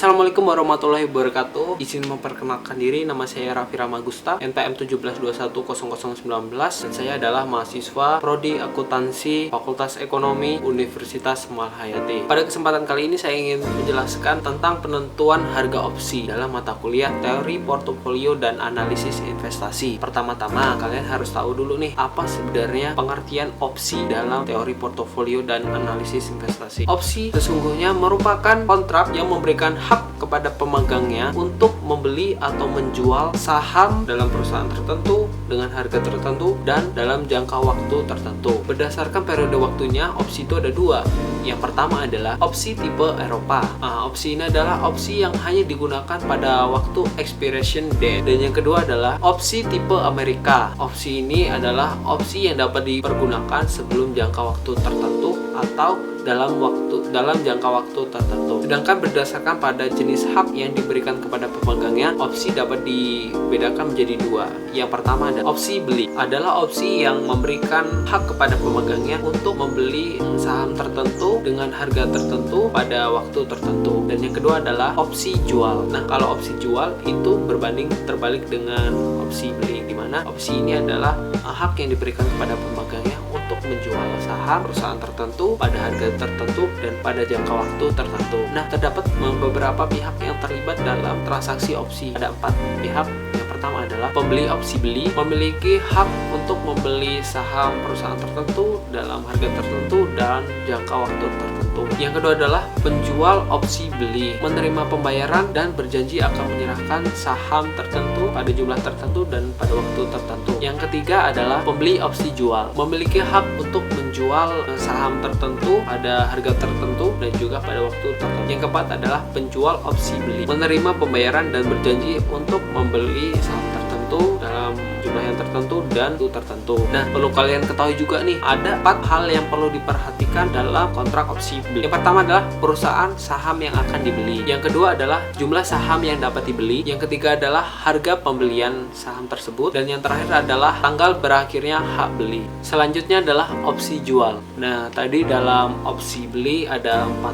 Assalamualaikum warahmatullahi wabarakatuh. Izin memperkenalkan diri, nama saya Raffi Ramagusta, NPM 17210019, dan saya adalah mahasiswa Prodi Akuntansi Fakultas Ekonomi Universitas Malahayati. Pada kesempatan kali ini saya ingin menjelaskan tentang penentuan harga opsi dalam mata kuliah Teori Portofolio dan Analisis Investasi. Pertama-tama kalian harus tahu dulu nih, apa sebenarnya pengertian opsi dalam teori portofolio dan analisis investasi. Opsi sesungguhnya merupakan kontrak yang memberikan hak kepada pemegangnya untuk membeli atau menjual saham dalam perusahaan tertentu dengan harga tertentu dan dalam jangka waktu tertentu. Berdasarkan periode waktunya, opsi itu ada dua. Yang pertama adalah opsi tipe Eropa. Opsi ini adalah opsi yang hanya digunakan pada waktu expiration date. Dan yang kedua adalah opsi tipe Amerika. Opsi ini adalah opsi yang dapat dipergunakan sebelum jangka waktu tertentu atau dalam jangka waktu tertentu. Sedangkan berdasarkan pada jenis hak yang diberikan kepada pemegangnya, opsi dapat dibedakan menjadi dua. Yang pertama adalah opsi beli, adalah opsi yang memberikan hak kepada pemegangnya untuk membeli saham tertentu dengan harga tertentu pada waktu tertentu. Dan yang kedua adalah opsi jual. Nah, kalau opsi jual itu berbanding terbalik dengan opsi beli, di mana opsi ini adalah hak yang diberikan kepada pemegangnya untuk menjual saham perusahaan tertentu pada harga tertentu dan pada jangka waktu tertentu. Nah, terdapat beberapa pihak yang terlibat dalam transaksi opsi. Ada 4 pihak. Yang pertama adalah pembeli opsi beli, memiliki hak untuk membeli saham perusahaan tertentu dalam harga tertentu dan jangka waktu tertentu. Yang kedua adalah penjual opsi beli, menerima pembayaran dan berjanji akan menyerahkan saham tertentu pada jumlah tertentu dan pada waktu tertentu. Yang ketiga adalah pembeli opsi jual, memiliki hak untuk menjual saham tertentu pada harga tertentu dan juga pada waktu tertentu. Yang keempat adalah penjual opsi beli, menerima pembayaran dan berjanji untuk membeli saham tertentu dalam jumlah yang tertentu dan waktu tertentu. Nah, perlu kalian ketahui juga nih, ada 4 hal yang perlu diperhatikan dalam kontrak opsi beli. Yang pertama adalah perusahaan saham yang akan dibeli. Yang kedua adalah jumlah saham yang dapat dibeli. Yang ketiga adalah harga pembelian saham tersebut. Dan yang terakhir adalah tanggal berakhirnya hak beli. Selanjutnya adalah opsi jual. Nah, tadi dalam opsi beli ada 4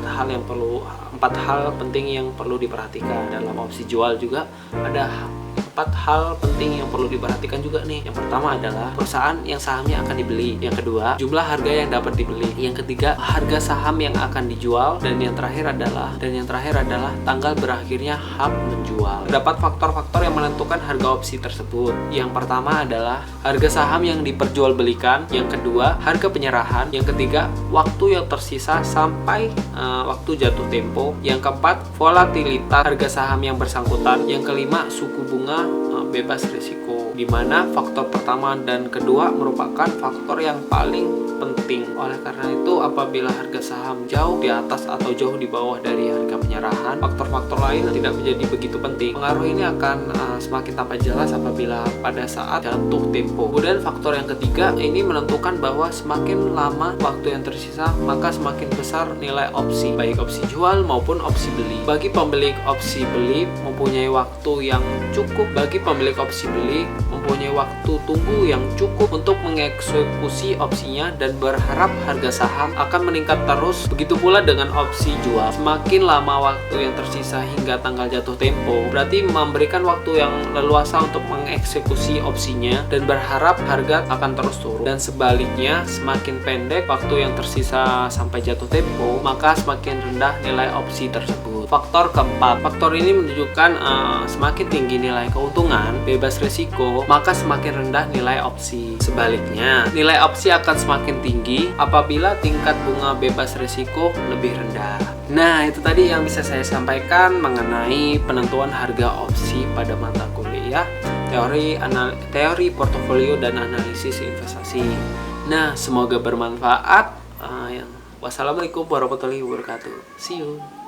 hal penting yang perlu diperhatikan. Dalam opsi jual juga ada 4 hal penting yang perlu diperhatikan juga nih. Yang pertama adalah perusahaan yang sahamnya akan dibeli. Yang kedua, jumlah harga yang dapat dibeli. Yang ketiga, harga saham yang akan dijual. Dan yang terakhir adalah tanggal berakhirnya hak menjual. Terdapat faktor-faktor yang menentukan harga opsi tersebut. Yang pertama adalah harga saham yang diperjualbelikan. Yang kedua, harga penyerahan. Yang ketiga, waktu yang tersisa sampai waktu jatuh tempo. Yang keempat, volatilitas harga saham yang bersangkutan. Yang kelima, suku bunga bebas risiko, di mana faktor pertama dan kedua merupakan faktor yang paling penting. Oleh karena itu, apabila harga saham jauh di atas atau jauh di bawah dari harga penyerahan, faktor-faktor lain tidak menjadi begitu penting. Pengaruh ini akan semakin tampak jelas apabila pada saat jatuh tempo. Kemudian faktor yang ketiga ini menentukan bahwa semakin lama waktu yang tersisa, maka semakin besar nilai opsi, baik opsi jual maupun opsi beli. Bagi pemilik opsi beli mempunyai waktu yang cukup, mempunyai waktu tunggu yang cukup untuk mengeksekusi opsinya dan berharap harga saham akan meningkat terus. Begitu pula dengan opsi jual. Semakin lama waktu yang tersisa hingga tanggal jatuh tempo, berarti memberikan waktu yang leluasa untuk mengeksekusi opsinya dan berharap harga akan terus turun. Dan sebaliknya, semakin pendek waktu yang tersisa sampai jatuh tempo, maka semakin rendah nilai opsi tersebut. Faktor keempat, faktor ini menunjukkan semakin tinggi nilai keuntungan bebas risiko, maka semakin rendah nilai opsi. Sebaliknya, nilai opsi akan semakin tinggi apabila tingkat bunga bebas risiko lebih rendah. Nah, itu tadi yang bisa saya sampaikan mengenai penentuan harga opsi pada mata kuliah teori portofolio dan analisis investasi. Nah, semoga bermanfaat. Wassalamualaikum warahmatullahi wabarakatuh. See you.